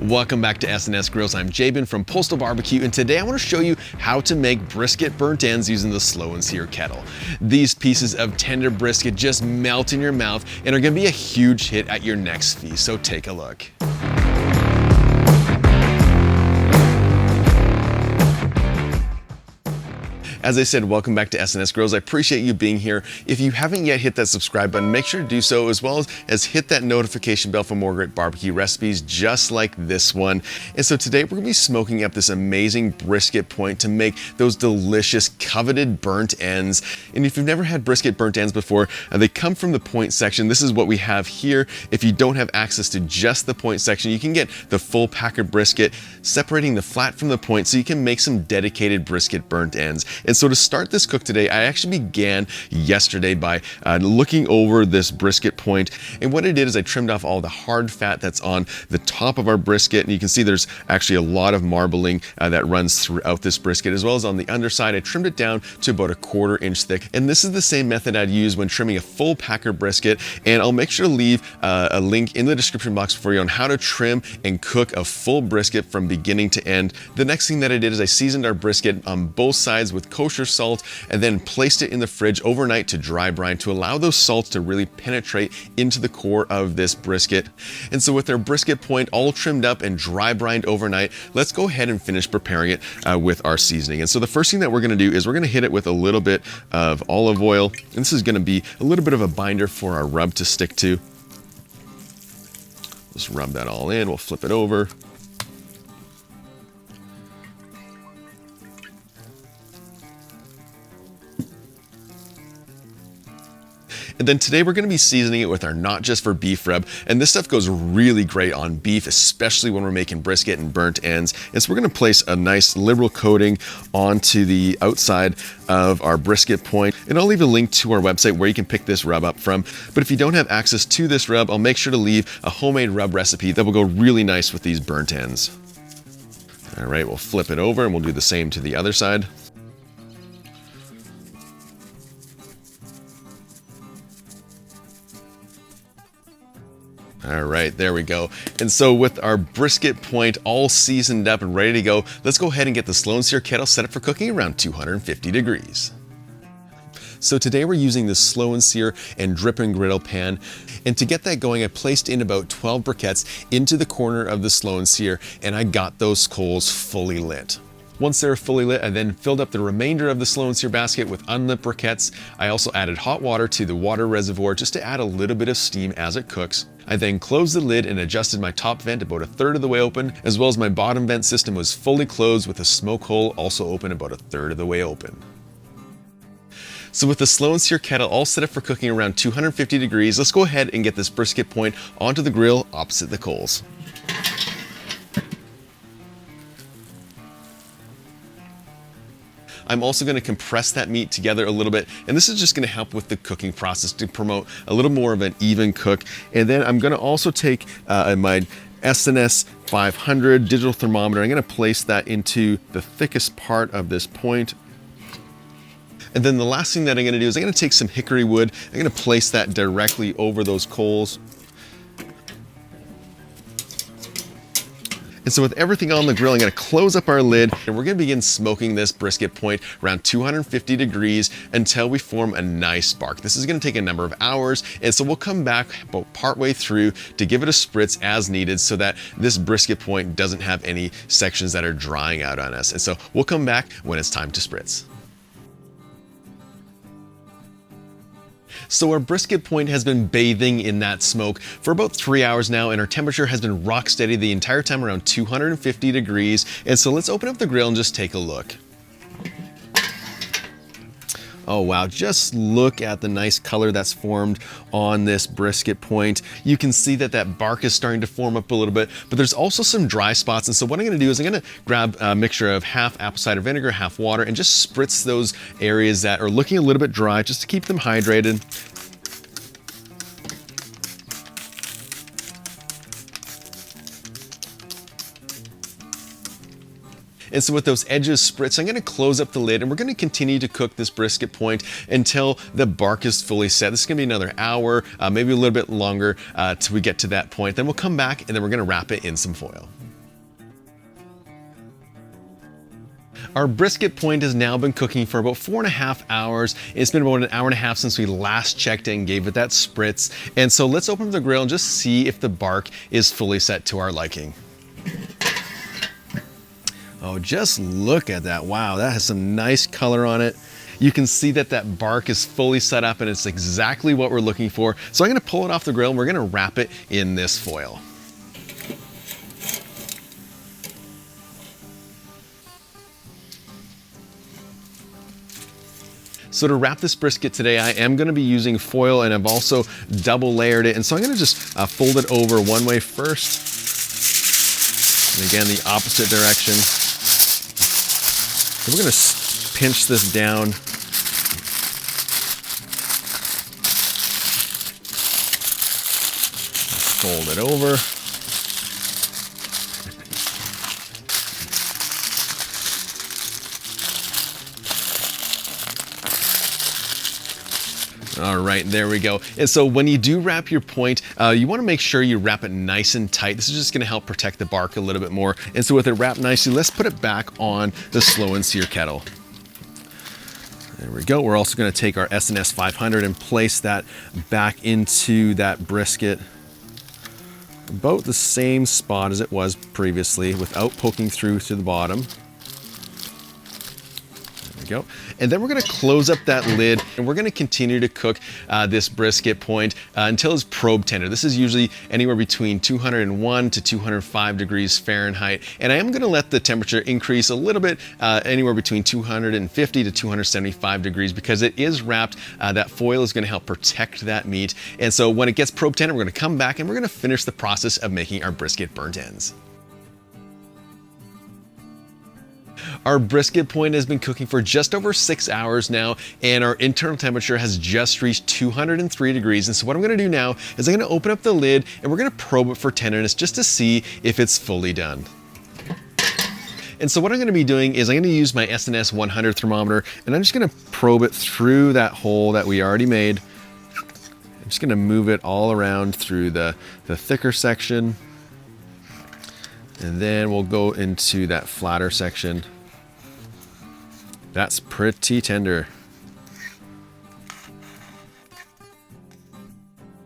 Welcome back to S&S Grills. I'm Jabin from Postal Barbecue, and today I want to show you how to make brisket burnt ends using the Slow N Sear Kettle. These pieces of tender brisket just melt in your mouth and are going to be a huge hit at your next feast, so take a look. As I said, welcome back to S&S Grills. I appreciate you being here. If you haven't yet hit that subscribe button, make sure to do so, as well as hit that notification bell for more great barbecue recipes just like this one. And so today we're gonna be smoking up this amazing brisket point to make those delicious coveted burnt ends. And if you've never had brisket burnt ends before, they come from the point section. This is what we have here. If you don't have access to just the point section, you can get the full pack of brisket, separating the flat from the point so you can make some dedicated brisket burnt ends. And so to start this cook today, I actually began yesterday by looking over this brisket point. And what I did is I trimmed off all the hard fat that's on the top of our brisket. And you can see there's actually a lot of marbling that runs throughout this brisket, as well as on the underside. I trimmed it down to about 1/4 inch thick. And this is the same method I'd use when trimming a full packer brisket. And I'll make sure to leave a link in the description box for you on how to trim and cook a full brisket from beginning to end. The next thing that I did is I seasoned our brisket on both sides with kosher salt and then placed it in the fridge overnight to dry brine to allow those salts to really penetrate into the core of this brisket. And so with our brisket point all trimmed up and dry brined overnight, let's go ahead and finish preparing it with our seasoning. And so the first thing that we're going to do is we're going to hit it with a little bit of olive oil. And this is going to be a little bit of a binder for our rub to stick to. Just rub that all in. We'll flip it over. And then today we're going to be seasoning it with our Not Just for Beef rub. And this stuff goes really great on beef, especially when we're making brisket and burnt ends. And so we're going to place a nice liberal coating onto the outside of our brisket point. And I'll leave a link to our website where you can pick this rub up from. But if you don't have access to this rub, I'll make sure to leave a homemade rub recipe that will go really nice with these burnt ends. All right, we'll flip it over and we'll do the same to the other side. All right, there we go. And so with our brisket point all seasoned up and ready to go, let's go ahead and get the Slow N Sear Kettle set up for cooking around 250 degrees. So today we're using the Slow N Sear and drip and griddle pan. And to get that going, I placed in about 12 briquettes into the corner of the Slow N Sear, and I got those coals fully lit. Once they're fully lit, I then filled up the remainder of the Slow N Sear basket with unlit briquettes. I also added hot water to the water reservoir just to add a little bit of steam as it cooks. I then closed the lid and adjusted my top vent about 1/3 of the way open, as well as my bottom vent system was fully closed with a smoke hole also open about 1/3 of the way open. So with the Slow N Sear Kettle all set up for cooking around 250 degrees, let's go ahead and get this brisket point onto the grill opposite the coals. I'm also going to compress that meat together a little bit, and this is just going to help with the cooking process to promote a little more of an even cook. And then I'm going to also take my S&S 500 digital thermometer. I'm going to place that into the thickest part of this point. And then the last thing that I'm going to do is I'm going to take some hickory wood. I'm going to place that directly over those coals. And so with everything on the grill, I'm going to close up our lid and we're going to begin smoking this brisket point around 250 degrees until we form a nice spark. This is going to take a number of hours, and so we'll come back about partway through to give it a spritz as needed so that this brisket point doesn't have any sections that are drying out on us. And so we'll come back when it's time to spritz. So our brisket point has been bathing in that smoke for about 3 hours now, and our temperature has been rock steady the entire time around 250 degrees. And so let's open up the grill and just take a look. Oh wow, just look at the nice color that's formed on this brisket point. You can see that that bark is starting to form up a little bit, but there's also some dry spots. And so what I'm gonna do is I'm gonna grab a mixture of half apple cider vinegar, half water, and just spritz those areas that are looking a little bit dry just to keep them hydrated. And so with those edges spritzed, I'm gonna close up the lid and we're gonna continue to cook this brisket point until the bark is fully set. This is gonna be another hour, maybe a little bit longer till we get to that point. Then we'll come back and then we're gonna wrap it in some foil. Our brisket point has now been cooking for about 4.5 hours. It's been about 1.5 hours since we last checked it and gave it that spritz. And so let's open up the grill and just see if the bark is fully set to our liking. Oh, just look at that. Wow, that has some nice color on it. You can see that that bark is fully set up and it's exactly what we're looking for. So I'm gonna pull it off the grill and we're gonna wrap it in this foil. So to wrap this brisket today, I am gonna be using foil, and I've also double layered it. And so I'm gonna just fold it over one way first. And again, the opposite direction. So we're gonna pinch this down. Fold it over. All right, there we go. And so when you do wrap your point, you wanna make sure you wrap it nice and tight. This is just gonna help protect the bark a little bit more. And so with it wrapped nicely, let's put it back on the Slow N Sear Kettle. There we go. We're also gonna take our S&S 500 and place that back into that brisket, about the same spot as it was previously without poking through to the bottom. Go. And then we're gonna close up that lid and we're gonna continue to cook this brisket point until it's probe tender. This is usually anywhere between 201 to 205 degrees Fahrenheit. And I am gonna let the temperature increase a little bit, anywhere between 250 to 275 degrees, because it is wrapped. That foil is gonna help protect that meat. And so when it gets probe tender, we're gonna come back and we're gonna finish the process of making our brisket burnt ends. Our brisket point has been cooking for just over 6 hours now, and our internal temperature has just reached 203 degrees. And so what I'm gonna do now is I'm gonna open up the lid and we're gonna probe it for tenderness just to see if it's fully done. And so what I'm gonna be doing is I'm gonna use my S&S 100 thermometer, and I'm just gonna probe it through that hole that we already made. I'm just gonna move it all around through the thicker section. And then we'll go into that flatter section. That's pretty tender.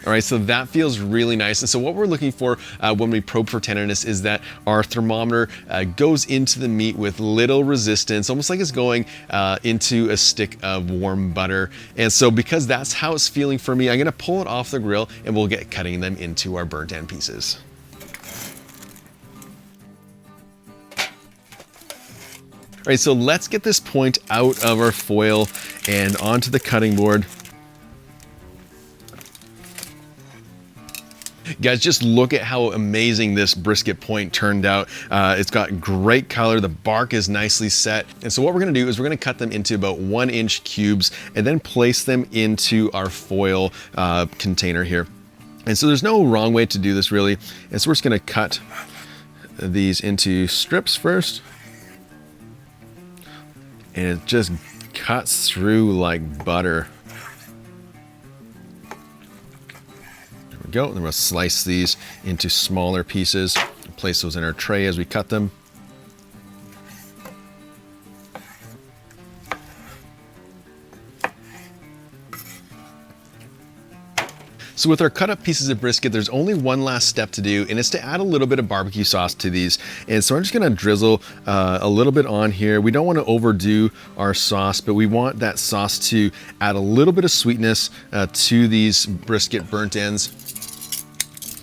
All right, so that feels really nice. And so what we're looking for when we probe for tenderness is that our thermometer goes into the meat with little resistance, almost like it's going into a stick of warm butter. And so because that's how it's feeling for me, I'm gonna pull it off the grill and we'll get cutting them into our burnt end pieces. All right, so let's get this point out of our foil and onto the cutting board. Guys, just look at how amazing this brisket point turned out. It's got great color, the bark is nicely set. And so what we're gonna do is we're gonna cut them into about 1-inch cubes and then place them into our foil container here. And so there's no wrong way to do this really. And so we're just gonna cut these into strips first. And it just cuts through like butter. There we go. And then we'll slice these into smaller pieces, place those in our tray as we cut them. So with our cut up pieces of brisket, there's only one last step to do, and it's to add a little bit of barbecue sauce to these. And so I'm just gonna drizzle a little bit on here. We don't wanna overdo our sauce, but we want that sauce to add a little bit of sweetness to these brisket burnt ends.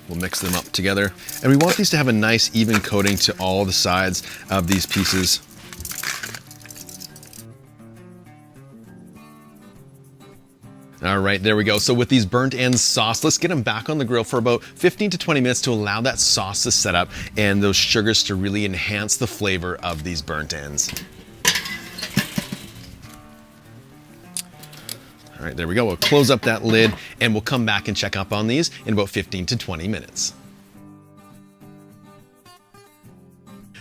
We'll mix them up together. And we want these to have a nice even coating to all the sides of these pieces. All right, there we go. So with these burnt ends sauce, let's get them back on the grill for about 15 to 20 minutes to allow that sauce to set up and those sugars to really enhance the flavor of these burnt ends. All right, there we go. We'll close up that lid and we'll come back and check up on these in about 15 to 20 minutes.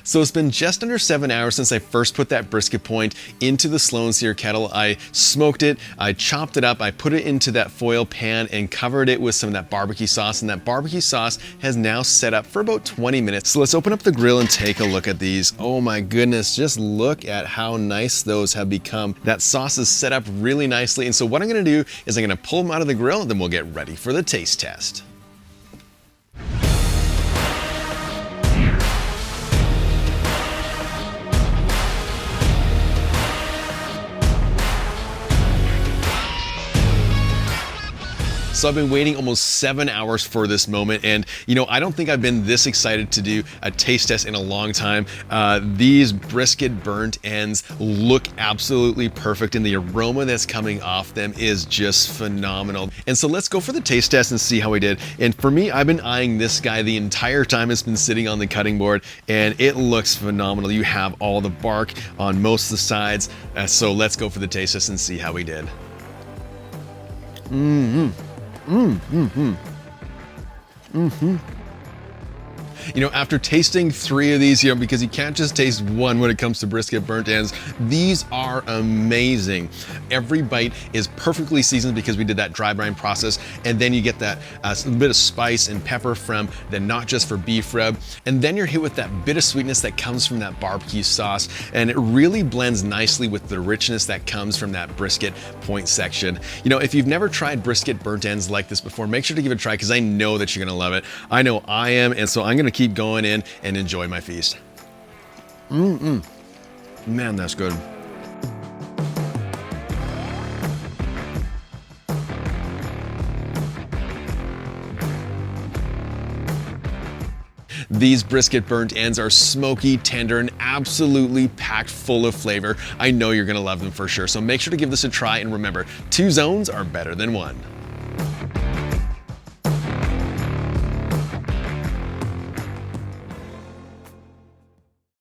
So it's been just under 7 hours since I first put that brisket point into the Slow N Sear Kettle. I smoked it, I chopped it up, I put it into that foil pan and covered it with some of that barbecue sauce, and that barbecue sauce has now set up for about 20 minutes. So let's open up the grill and take a look at these. Oh my goodness, just look at how nice those have become. That sauce is set up really nicely, and so what I'm gonna do is I'm gonna pull them out of the grill and then we'll get ready for the taste test. So I've been waiting almost 7 hours for this moment, and you know, I don't think I've been this excited to do a taste test in a long time. These brisket burnt ends look absolutely perfect, and the aroma that's coming off them is just phenomenal. And so let's go for the taste test and see how we did. And for me, I've been eyeing this guy the entire time it's been sitting on the cutting board, and it looks phenomenal. You have all the bark on most of the sides. So let's go for the taste test and see how we did. You know, after tasting 3 of these, you know, because you can't just taste one when it comes to brisket burnt ends, these are amazing. Every bite is perfectly seasoned because we did that dry brine process, and then you get that bit of spice and pepper from the not just for beef rub, and then you're hit with that bit of sweetness that comes from that barbecue sauce, and it really blends nicely with the richness that comes from that brisket point section. You know, if you've never tried brisket burnt ends like this before, make sure to give it a try because I know that you're gonna love it. I know I am, and so I'm gonna keep going in and enjoy my feast. Man, that's good. These brisket burnt ends are smoky, tender, and absolutely packed full of flavor. I know you're gonna love them for sure, so make sure to give this a try, and remember, 2 zones are better than 1.